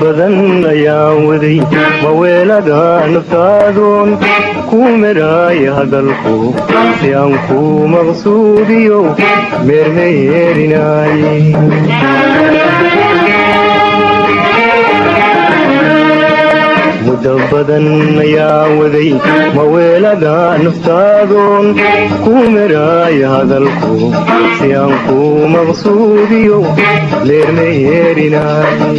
badan ayaan waday maweelada naftaadoon ku meraaya hadalku si aan ku maqsuudiyo meermeerinaaye muddo badan ayaan waday maweelada naftaadoon ku meraaya hadalku si aan ku maqsuudiyo meermeerinaaye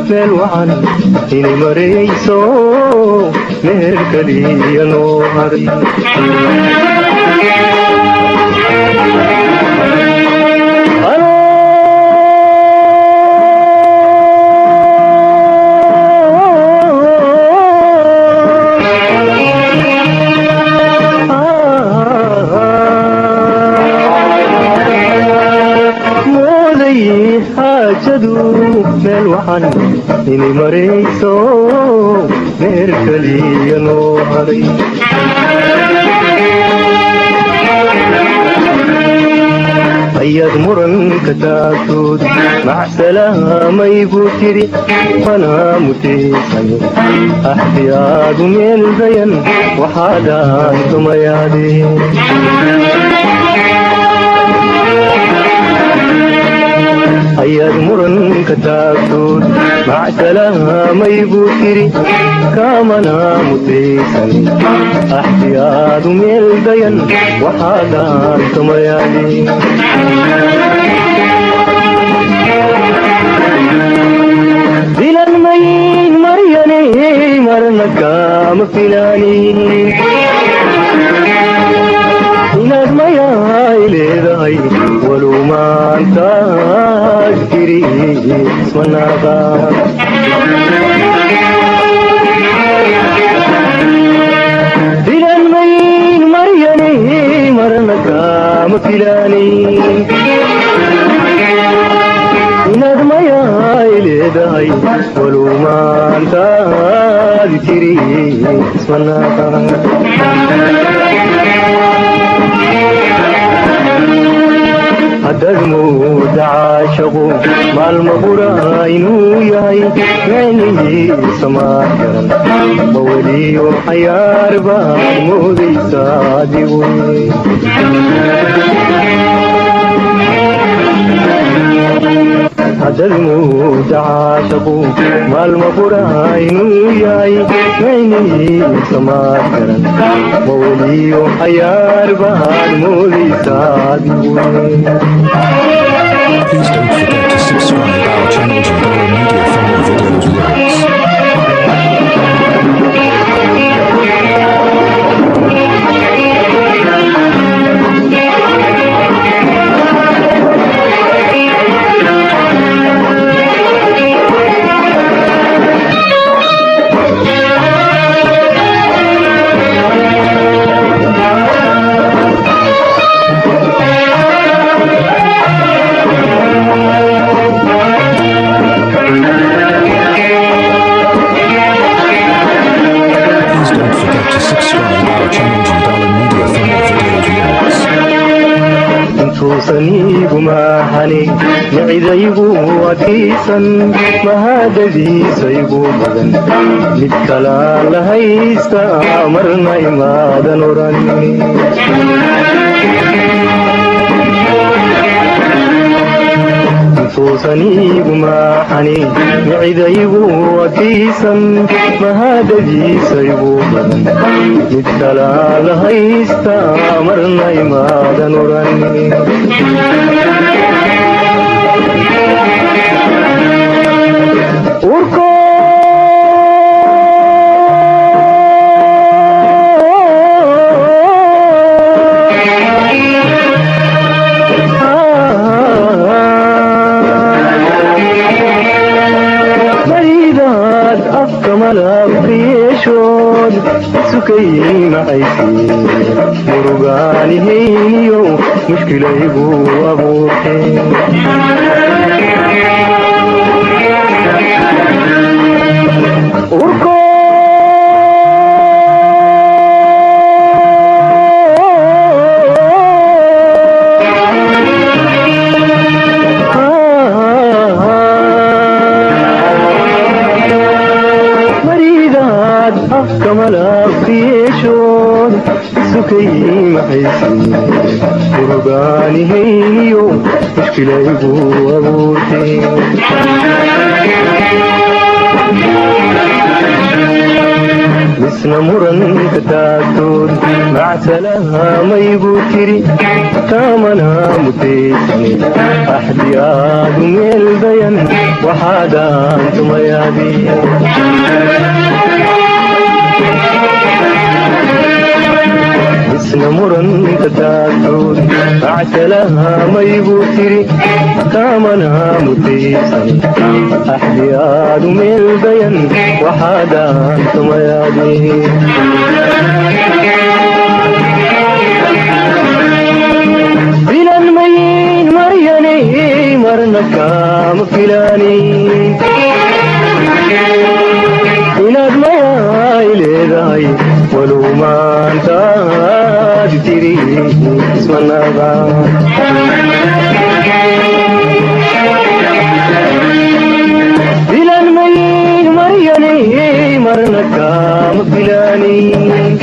meel wacan inay marayso meel kaliya noo haray meel wacan inay marayso meel kaliya noo haray ayaad muranka taagtood macsalaamay buu tiri manaa mutaysayo axtiyaadu meel dayan waxaadaan tumayaadeen ayaad muranka taagtood macsalaamay buu tiri kaamanaa mutaysan axtiyaadu meel dayan waxaadaan tumayaali dilan mayn maryane marna kaama filaanin inaad mayaay leedahay walow maantaad jiri ismanaaqa dilan mayn maryane marna kaama filaanin inaad mayaay leedahay walow maantaad jiri ismanaaqa haddaad mooda caashaqu maalma qura inuu yahay micnihiisa maa garan maweliyo xayaar baad moodaysaa adigu haddaad mooda caashaqu maalma qura inuu yahay micnihiisa maa garan maweliyo xayaar baad moodaysaa adigu Please don't forget to subscribe our channel Jindal Media for more videos lyrics. intuusaniigu maahani micidaygu adkaysan mahadadiisaygu badan mid kalaan la haysta marna imaadan oran intuusaniigu maahani micidaygu adkaysan mahadadiisaygu badan mid kalaan la haysta marna imaadan oran yeeshood sukay macaysi murugaanihayniyo mushkilaygu abuurtay malafiyeshood sukay maxaysi murugaanihayniyo mushkilaygu abuurtay misna muranka taagtood macsalaha maygu tiri kaamana mutaysane axdiyaadu meel bayan waxaadaan tumayaadi isna muranka taagtood macsalaha maygu tiri kaamana mutaysane axdiyaadu meel bayan waxaadaan tumayaadi filan mayin maryane marna kaama filaanin inaad mayaay leedahay walow maantaad tiri ismanaga filan mayin maryane marna kaama filaanin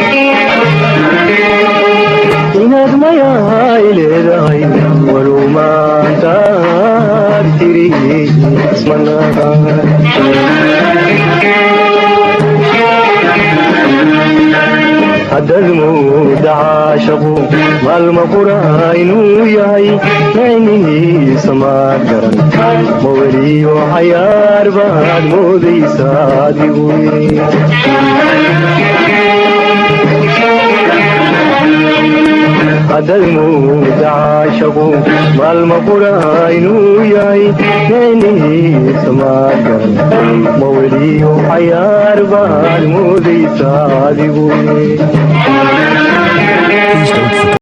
inaad mayaay leedahay walow maantaad tiri ismanaga haddad mooda caashaqu maalma qura inuu yahay maynihiisa maad garan ma weliyo xayaar baad moodaysa adigu haddad mooda caashaqu maalma qura inuu yahay maynihiisa maad garan ma weliyo xayaar baad moodaysa adigu Please don't forget